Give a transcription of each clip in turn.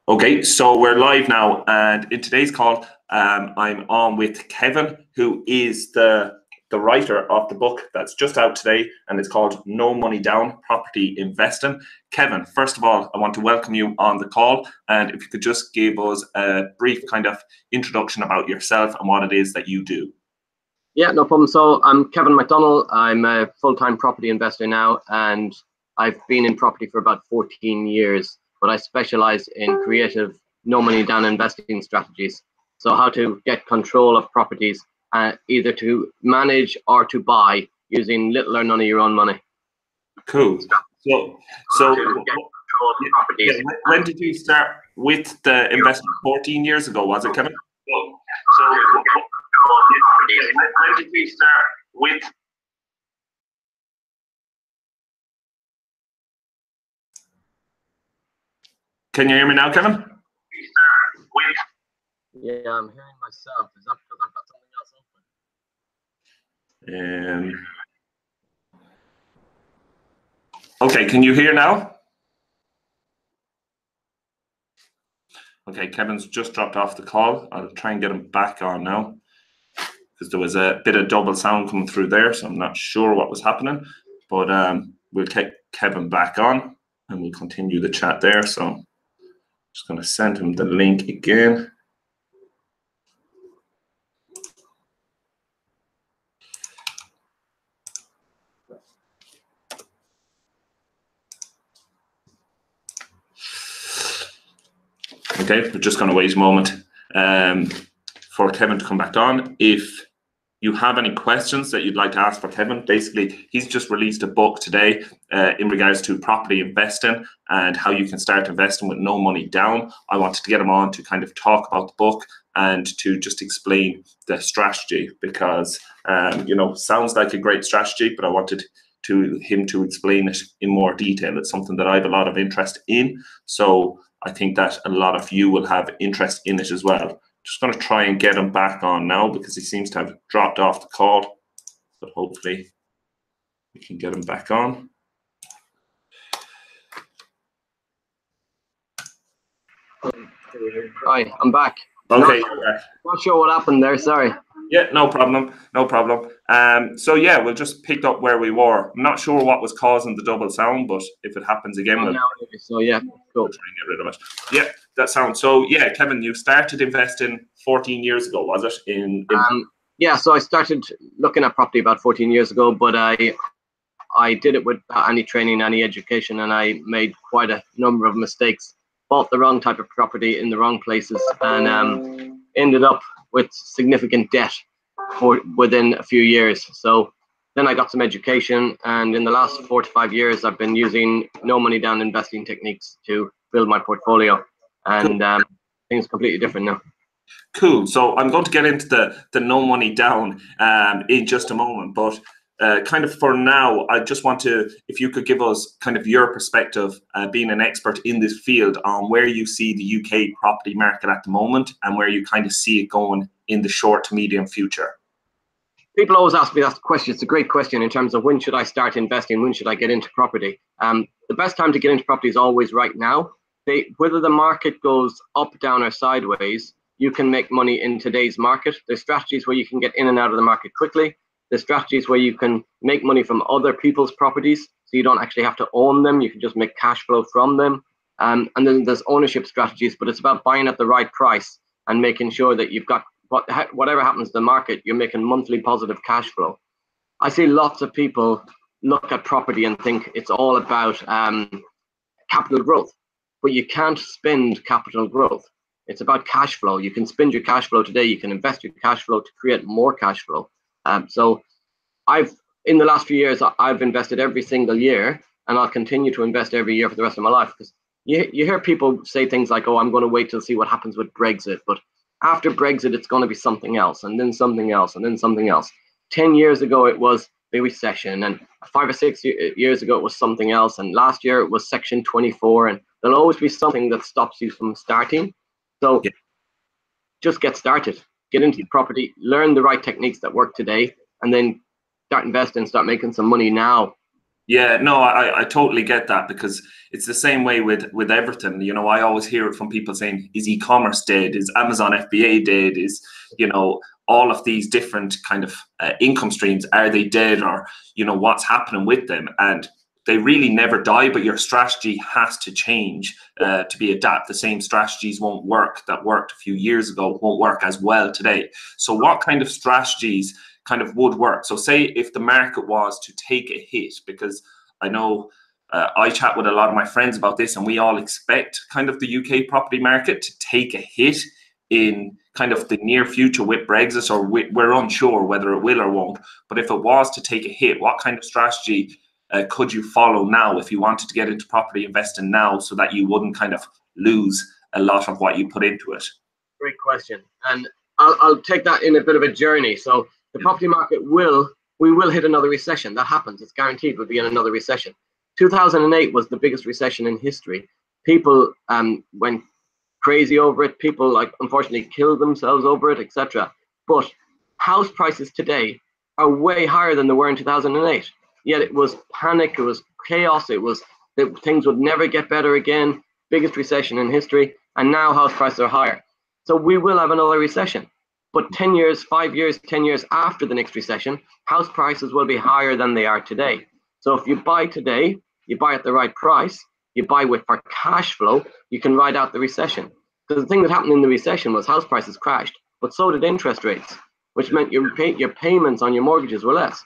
Okay, so we're live now, and in today's call, I'm on with Kevin, who is the writer of the book that's just out today, and it's called No Money Down, Property Investing. Kevin, first of all, I want to welcome you on the call, and if you could just give us a brief kind of introduction about yourself and what it is that you do. Yeah, no problem. So I'm Kevin Mcdonell. I'm a full-time property investor now, and I've been in property for about 14 years. But I specialize in creative, no money down investing strategies. So how to get control of properties, either to manage or to buy using little or none of your own money. Cool. So when did you start with the investment? 14 years ago, was it, Kevin? When did you start with? Can you hear me now, Kevin? Yeah, I'm hearing myself. Is that because I've got something else open? Okay, can you hear now? Okay, Kevin's just dropped off the call. I'll try and get him back on now, because there was a bit of double sound coming through there, so I'm not sure what was happening. But we'll take Kevin back on and we'll continue the chat there. So just going to send him the link again. Okay, we're just going to wait a moment for Kevin to come back on. If you have any questions that you'd like to ask for Kevin, basically, he's just released a book today in regards to property investing and how you can start investing with no money down. I wanted to get him on to kind of talk about the book and to just explain the strategy, because, sounds like a great strategy, but I wanted him to explain it in more detail. It's something that I have a lot of interest in. So I think that a lot of you will have interest in it as well. Just going to try and get him back on now, because he seems to have dropped off the call, but hopefully we can get him back on. Hi, I'm back. Okay. Not sure what happened there, sorry. Yeah, no problem. So yeah, we'll just pick up where we were. I'm not sure what was causing the double sound, but if it happens again, so yeah, cool. We'll try and get rid of it. Yeah, that sounds. So yeah, Kevin, you started investing 14 years ago, was it? Yeah, so I started looking at property about 14 years ago, but I did it without any training, any education, and I made quite a number of mistakes. Bought the wrong type of property in the wrong places, and ended up with significant debt within a few years. So then I got some education, and in the last 4 to 5 years, I've been using no money down investing techniques to build my portfolio, and things are completely different now. Cool. So I'm going to get into the no money down in just a moment, but kind of for now, I just want to, if you could give us kind of your perspective, being an expert in this field, on where you see the UK property market at the moment and where you kind of see it going in the short to medium future. People always ask me that question. It's a great question in terms of when should I start investing, when should I get into property? The best time to get into property is always right now. Whether the market goes up, down, or sideways, you can make money in today's market. There's strategies where you can get in and out of the market quickly. There's strategies where you can make money from other people's properties, so you don't actually have to own them. You can just make cash flow from them. And then there's ownership strategies, but it's about buying at the right price and making sure that you've got, whatever happens to the market, you're making monthly positive cash flow. I see lots of people look at property and think it's all about capital growth, but you can't spend capital growth. It's about cash flow. You can spend your cash flow today. You can invest your cash flow to create more cash flow. So in the last few years, I've invested every single year, and I'll continue to invest every year for the rest of my life. Because you hear people say things like, oh, I'm going to wait till see what happens with Brexit. But after Brexit, it's going to be something else, and then something else, and then something else. 10 years ago, it was the recession, and 5 or 6 years ago, it was something else. And last year, it was Section 24, and there'll always be something that stops you from starting. So just get started. Get into the property, learn the right techniques that work today, and then start investing, start making some money now. Yeah, no, I totally get that, because it's the same way with everything. You know, I always hear it from people saying, is e-commerce dead? Is Amazon FBA dead? Is, you know, all of these different kind of income streams, are they dead? Or, you know, what's happening with them? And they really never die, but your strategy has to change to be adapt. The same strategies won't work that worked a few years ago, won't work as well today. So what kind of strategies kind of would work? So say if the market was to take a hit, because I know I chat with a lot of my friends about this, and we all expect kind of the UK property market to take a hit in kind of the near future with Brexit, or we're unsure whether it will or won't. But if it was to take a hit, what kind of strategy could you follow now if you wanted to get into property investing now, so that you wouldn't kind of lose a lot of what you put into it? Great question. And I'll take that in a bit of a journey. So the property market we will hit another recession. That happens. It's guaranteed we'll be in another recession. 2008 was the biggest recession in history. People went crazy over it. People, like, unfortunately killed themselves over it, etc. But house prices today are way higher than they were in 2008. Yet it was panic, it was chaos, it was that things would never get better again. Biggest recession in history, and now house prices are higher. So we will have another recession. But 10 years, 5 years, 10 years after the next recession, house prices will be higher than they are today. So if you buy today, you buy at the right price, you buy for cash flow, you can ride out the recession. Because the thing that happened in the recession was house prices crashed, but so did interest rates, which meant your payments on your mortgages were less.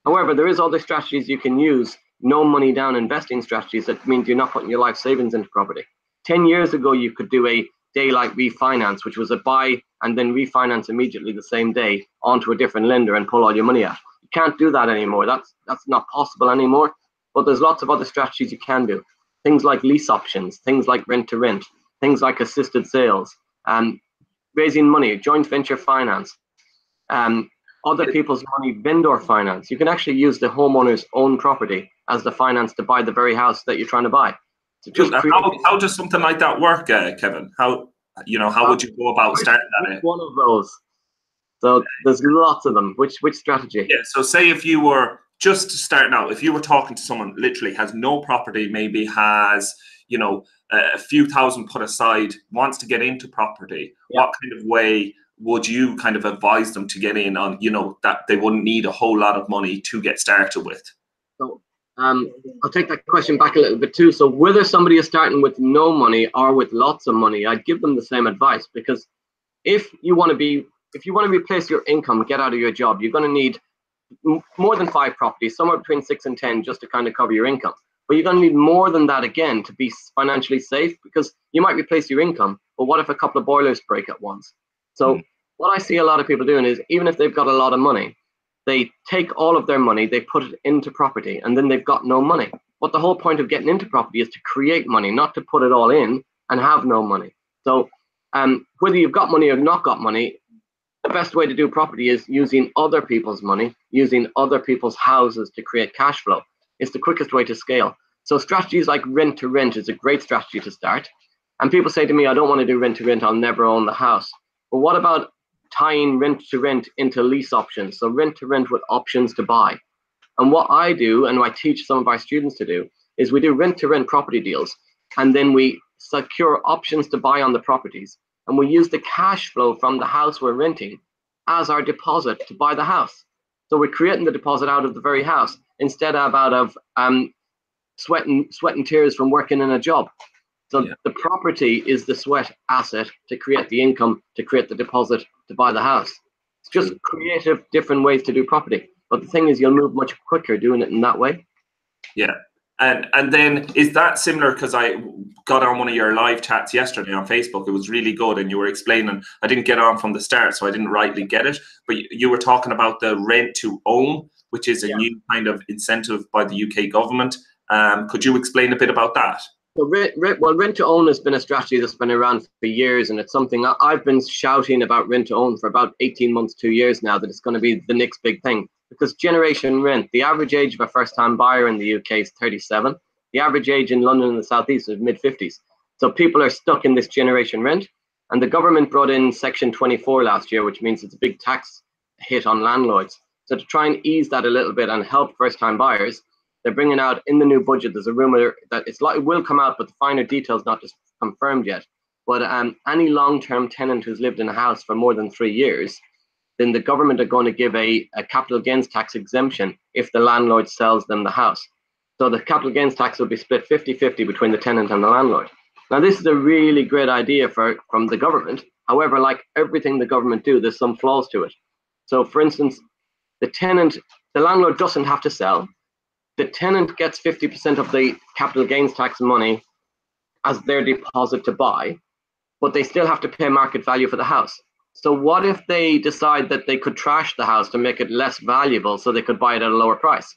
However, there is other strategies you can use, no money down investing strategies. That means you're not putting your life savings into property. 10 years ago, you could do a daylight refinance, which was a buy and then refinance immediately the same day onto a different lender and pull all your money out. You can't do that anymore. That's not possible anymore. But there's lots of other strategies you can do. Things like lease options, things like rent to rent, things like assisted sales, raising money, joint venture finance, other people's money, vendor finance. You can actually use the homeowner's own property as the finance to buy the very house that you're trying to buy. So just how does something like that work, Kevin? How would you go about starting that? One of those. So there's lots of them. Which strategy? Yeah. So say if you were just starting out, if you were talking to someone literally has no property, maybe has, you know, a few thousand put aside, wants to get into property, what kind of way would you kind of advise them to get in on, you know, that they wouldn't need a whole lot of money to get started with? So I'll take that question back a little bit too. So whether somebody is starting with no money or with lots of money, I'd give them the same advice, because if you want to replace your income, get out of your job, you're going to need more than 5 properties, somewhere between 6 and 10, just to kind of cover your income. But you're going to need more than that again to be financially safe, because you might replace your income, but what if a couple of boilers break at once? So what I see a lot of people doing is, even if they've got a lot of money, they take all of their money, they put it into property, and then they've got no money. But the whole point of getting into property is to create money, not to put it all in and have no money. So whether you've got money or not got money, the best way to do property is using other people's money, using other people's houses to create cash flow. It's the quickest way to scale. So strategies like rent to rent is a great strategy to start. And people say to me, I don't want to do rent to rent, I'll never own the house. But what about tying rent to rent into lease options? So rent to rent with options to buy. And what I do, and I teach some of our students to do, is we do rent to rent property deals, and then we secure options to buy on the properties. And we use the cash flow from the house we're renting as our deposit to buy the house. So we're creating the deposit out of the very house, instead of out of sweat and tears from working in a job. So the property is the sweat asset to create the income, to create the deposit to buy the house. It's just creative, different ways to do property. But the thing is, you'll move much quicker doing it in that way. Yeah. And then is that similar? Because I got on one of your live chats yesterday on Facebook. It was really good, and you were explaining. I didn't get on from the start, so I didn't rightly get it. But you were talking about the rent to own, which is a new kind of incentive by the UK government. Could you explain a bit about that? So rent to own has been a strategy that's been around for years, and it's something I've been shouting about rent to own for about 18 months, 2 years now, that it's going to be the next big thing. Because generation rent, the average age of a first-time buyer in the UK is 37. The average age in London and the Southeast is mid-50s. So people are stuck in this generation rent. And the government brought in Section 24 last year, which means it's a big tax hit on landlords. So to try and ease that a little bit and help first-time buyers, They're bringing out in the new budget. There's a rumor that it will come out, but the finer details not just confirmed yet. But any long-term tenant who's lived in a house for more than 3 years, then the government are going to give a capital gains tax exemption if the landlord sells them the house. So the capital gains tax will be split 50-50 between the tenant and the landlord. Now, this is a really great idea from the government. However, like everything the government do, there's some flaws to it. So, for instance, the landlord doesn't have to sell. The tenant gets 50% of the capital gains tax money as their deposit to buy, but they still have to pay market value for the house. So what if they decide that they could trash the house to make it less valuable so they could buy it at a lower price?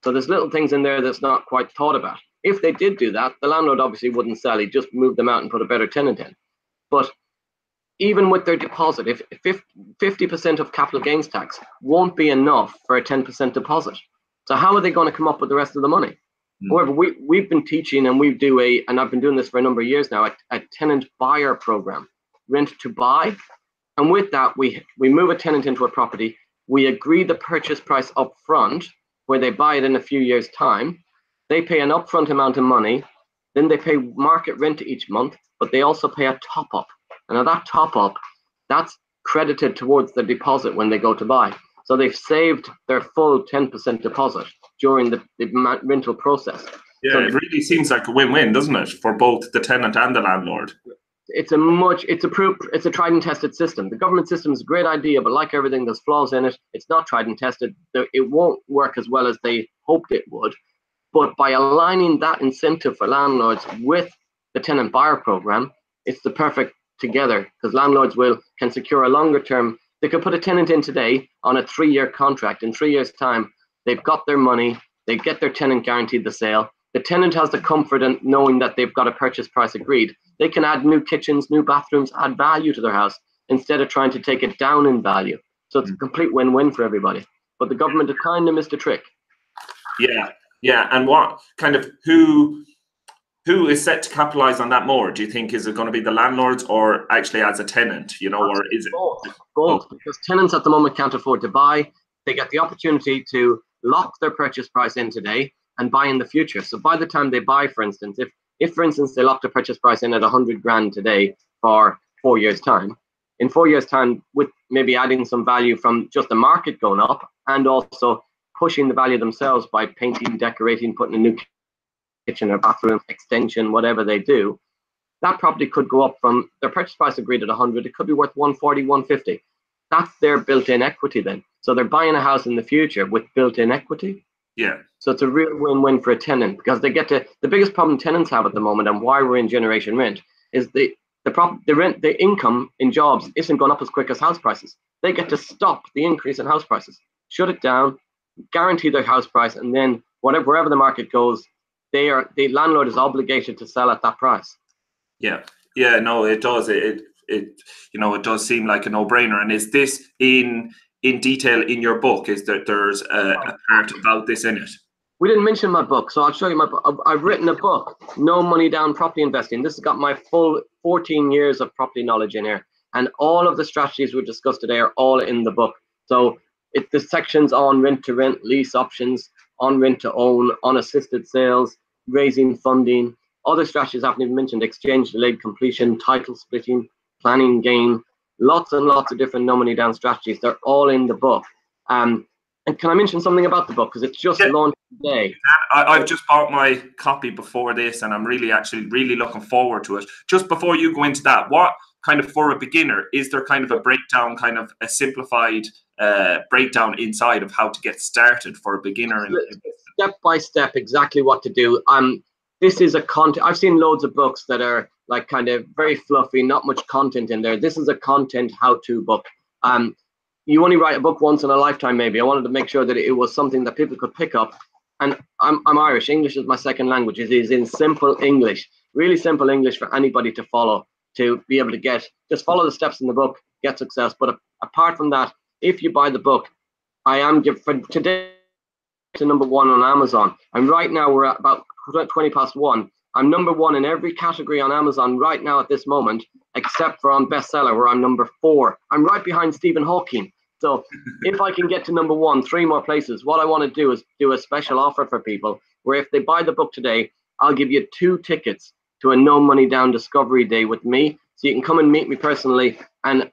So there's little things in there that's not quite thought about. If they did do that, the landlord obviously wouldn't sell. He'd just move them out and put a better tenant in. But even with their deposit, if 50% of capital gains tax won't be enough for a 10% deposit. So how are they going to come up with the rest of the money? However, we've been teaching, and and I've been doing this for a number of years now, a tenant buyer program, rent to buy. And with that, we move a tenant into a property. We agree the purchase price up front, where they buy it in a few years' time. They pay an upfront amount of money. Then they pay market rent each month, but they also pay a top up. And now that top up, that's credited towards the deposit when they go to buy. So they've saved their full 10% deposit during the rental process. Yeah, so it really seems like a win-win, doesn't it, for both the tenant and the landlord? It's a tried and tested system. The government system is a great idea, but like everything, there's flaws in it. It's not tried and tested. It won't work as well as they hoped it would. But by aligning that incentive for landlords with the tenant buyer program, it's the perfect together, because landlords can secure a longer term. They could put a tenant in today on a 3-year contract. In 3 years' time, they've got their money. They get their tenant guaranteed the sale. The tenant has the comfort in knowing that they've got a purchase price agreed. They can add new kitchens, new bathrooms, add value to their house instead of trying to take it down in value. So it's a complete win-win for everybody. But the government has kind of missed a trick. Yeah. And what kind of who is set to capitalize on that more? Do you think, is it going to be the landlords or actually as a tenant, or is it both? Because tenants at the moment can't afford to buy. They get the opportunity to lock their purchase price in today and buy in the future. So by the time they buy, for instance, if for instance they lock the purchase price in at 100 grand today for 4 years' time, in 4 years' time, with maybe adding some value from just the market going up and also pushing the value themselves by painting, decorating, putting a new kitchen or bathroom extension, whatever they do, that property could go up from their purchase price agreed at 100. It could be worth 140, 150. That's their built-in equity then. So they're buying a house in the future with built-in equity. Yeah. So it's a real win-win for a tenant, because they get to the biggest problem tenants have at the moment, and why we're in generation rent, is the income in jobs isn't going up as quick as house prices. They get to stop the increase in house prices, shut it down, guarantee their house price, and then wherever the market goes, the landlord is obligated to sell at that price. Yeah. No, it does. It does seem like a no-brainer. And is this in detail in your book? Is that there's a part about this in it? We didn't mention my book, so I'll show you my book. I've written a book, No Money Down Property Investing. This has got my full 14 years of property knowledge in here, and all of the strategies we discussed today are all in the book. So the sections on rent to rent, lease options, on rent to own, on assisted sales, raising funding, other strategies I haven't even mentioned, exchange delayed completion, title splitting, planning gain, lots and lots of different no money down strategies. They're all in the book. And can I mention something about the book, because it's just launched today? I've just bought my copy before this, and I'm really looking forward to it. Just before you go into that, what kind of, for a beginner, is there kind of a breakdown, kind of a simplified breakdown inside of how to get started for a beginner? Step by step, exactly what to do. This is a content. I've seen loads of books that are like kind of very fluffy, not much content in there. This is a content how-to book. You only write a book once in a lifetime, maybe. I wanted to make sure that it was something that people could pick up. And I'm Irish. English is my second language. It is in simple English, really simple English for anybody to follow, to be able to just follow the steps in the book, get success. But apart from that, if you buy the book, I am for today to number 1 on Amazon. And right now we're at about 20 past 1. I'm number 1 in every category on Amazon right now at this moment, except for on bestseller, where I'm number 4. I'm right behind Stephen Hawking. So if I can get to number 1, 3 more places, what I want to do is do a special offer for people. where if they buy the book today, I'll give you 2 tickets to a no money down discovery day with me. So you can come and meet me personally. And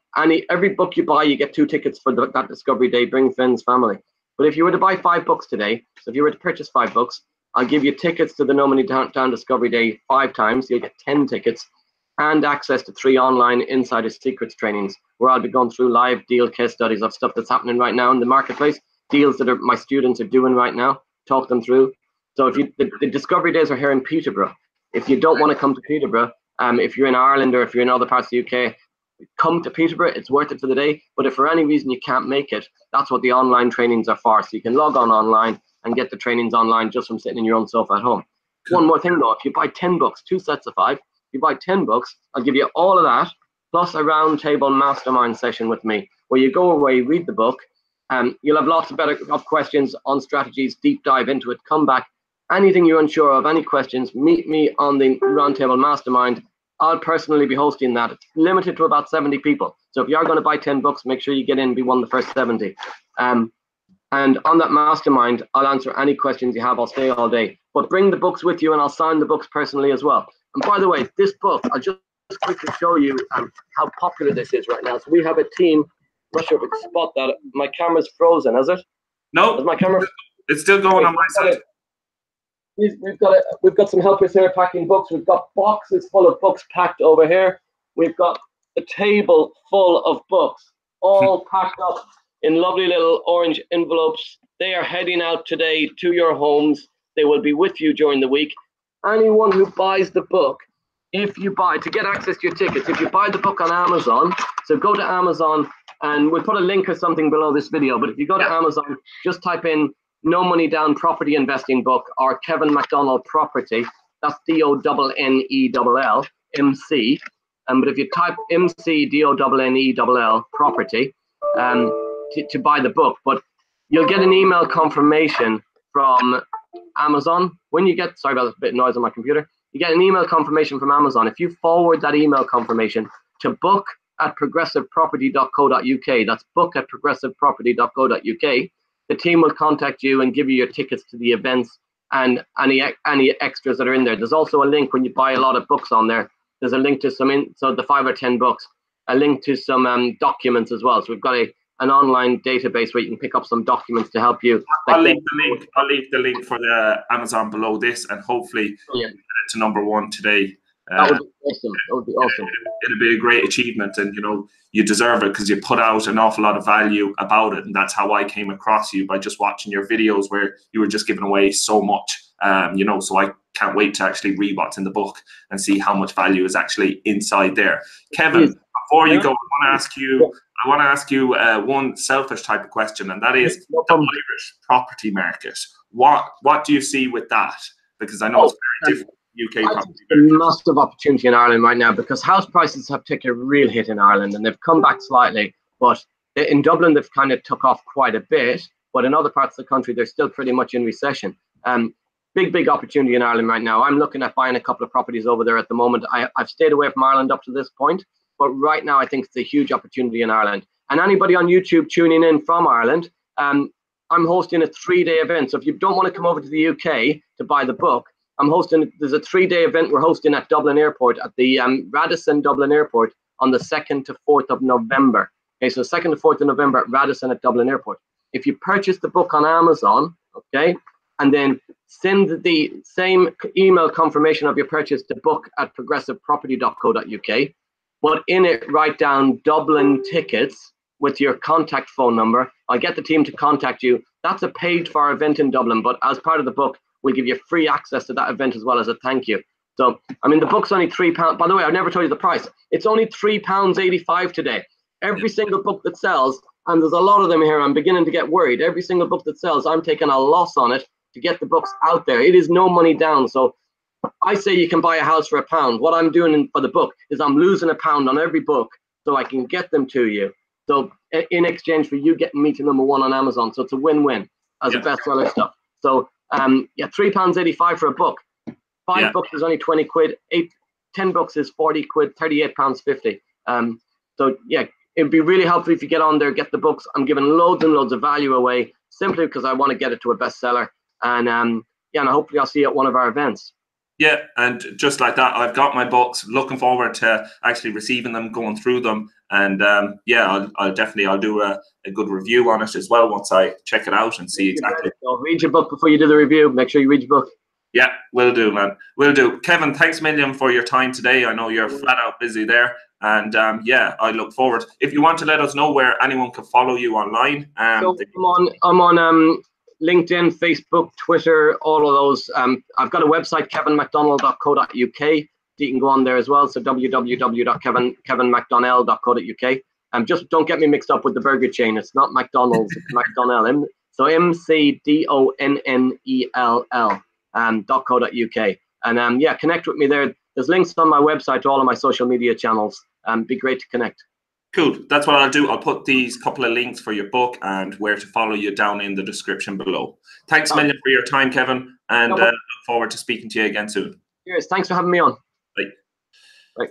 every book you buy, you get 2 tickets for that discovery day. Bring friends, family. But if you were to buy 5 books today, so if you were to purchase 5 books, I'll give you tickets to the no money down discovery day 5 times. You'll get 10 tickets and access to 3 online insider secrets trainings, where I'll be going through live deal case studies of stuff that's happening right now in the marketplace, deals that my students are doing right now, talk them through. So if the discovery days are here in Peterborough. If you don't want to come to Peterborough, if you're in Ireland or if you're in other parts of the UK, come to Peterborough. It's worth it for the day. But if for any reason you can't make it, that's what the online trainings are for. So you can log on online and get the trainings online just from sitting in your own sofa at home. One more thing though, if you buy 10 books, 2 sets of 5, if you buy 10 books, I'll give you all of that, plus a roundtable mastermind session with me, where you go away, read the book, you'll have lots of questions on strategies, deep dive into it, come back. Anything you're unsure of, any questions, meet me on the Roundtable Mastermind. I'll personally be hosting that. It's limited to about 70 people. So if you are going to buy 10 books, make sure you get in and be one of the first 70. And on that mastermind, I'll answer any questions you have. I'll stay all day. But bring the books with you and I'll sign the books personally as well. And by the way, this book, I'll just quickly show you how popular this is right now. So we have a team. I'm not sure if you can spot that. My camera's frozen, is it? No, is my camera? It's still going on my side. We've got some helpers here packing books. We've got boxes full of books packed over here. We've got a table full of books, all packed up in lovely little orange envelopes. They are heading out today to your homes. They will be with you during the week. Anyone who buys the book, to get access to your tickets, if you buy the book on Amazon, so go to Amazon and we'll put a link or something below this video, but if you go to Amazon, just type in No Money Down Property Investing Book or Kevin Mcdonell Property. That's Donnell, MC. But if you type MC Donnell Property to buy the book, but you'll get an email confirmation from Amazon. When you get, sorry about this bit of noise on my computer, you get an email confirmation from Amazon. If you forward that email confirmation to book@progressiveproperty.co.uk, that's book@progressiveproperty.co.uk, the team will contact you and give you your tickets to the events and any extras that are in there. There's also a link when you buy a lot of books on there. There's a link to so the 5 or 10 books, a link to some documents as well. So we've got an online database where you can pick up some documents to help you. I'll leave the link for the Amazon below this, and hopefully get it to #1 today. That would be awesome. That would be awesome. It'll be a great achievement, and you deserve it because you put out an awful lot of value about it, and that's how I came across you, by just watching your videos where you were just giving away so much. So I can't wait to actually read what's in the book and see how much value is actually inside there. Kevin, before you go, I want to ask you one selfish type of question, and that is the Irish property market. What do you see with that? Because I know it's very different. UK property. A massive opportunity in Ireland right now, because house prices have taken a real hit in Ireland and they've come back slightly, but in Dublin they've kind of took off quite a bit, but in other parts of the country they're still pretty much in recession. Big opportunity in Ireland right now. I'm looking at buying a couple of properties over there at the moment. I've stayed away from Ireland up to this point, but right now I think it's a huge opportunity in Ireland. And anybody on YouTube tuning in from Ireland, I'm hosting a 3-day event. So if you don't want to come over to the UK to buy the book, there's a 3-day event we're hosting at Dublin Airport, at the Radisson Dublin Airport, on the 2nd to 4th of November. Okay, so 2nd to 4th of November at Radisson at Dublin Airport. If you purchase the book on Amazon, okay, and then send the same email confirmation of your purchase to book@progressiveproperty.co.uk, but in it write down Dublin tickets with your contact phone number. I'll get the team to contact you. That's a paid for event in Dublin, but as part of the book, we'll give you free access to that event as well as a thank you. So, I mean, the book's only £3. By the way, I've never told you the price. It's only £3.85 today. Every single book that sells, and there's a lot of them here, I'm beginning to get worried. Every single book that sells, I'm taking a loss on it to get the books out there. It is no money down. So I say you can buy a house for £1. What I'm doing for the book is I'm losing £1 on every book so I can get them to you. So in exchange for you getting me to #1 on Amazon. So it's a win-win as a bestseller stuff. So £3.85 for a book. 5 books is only 20 quid. 10 books is 40 quid, £38.50. So yeah, it'd be really helpful if you get on there, get the books. I'm giving loads and loads of value away simply because I want to get it to a bestseller. And yeah, and hopefully I'll see you at one of our events. Yeah, and just like that, I've got my books. Looking forward to actually receiving them, going through them, and yeah, I'll definitely do a good review on it as well once I check it out and see exactly. So read your book before you do the review. Make sure you read your book. Yeah, will do, man. Will do. Kevin, thanks a million for your time today. I know you're flat out busy there, and yeah, I look forward. If you want to let us know where anyone can follow you online, so I'm on LinkedIn, Facebook, Twitter, all of those. I've got a website, kevinmcdonell.co.uk. You can go on there as well. So www.kevinmcdonell.co.uk. Just don't get me mixed up with the burger chain. It's not McDonald's, it's Mcdonell. So McDonnell .co.uk. And yeah, connect with me there. There's links on my website to all of my social media channels. Be great to connect. Cool. That's what I'll do. I'll put these couple of links for your book and where to follow you down in the description below. Thanks a million for your time, Kevin, and look forward to speaking to you again soon. Cheers. Thanks for having me on. Bye. Bye.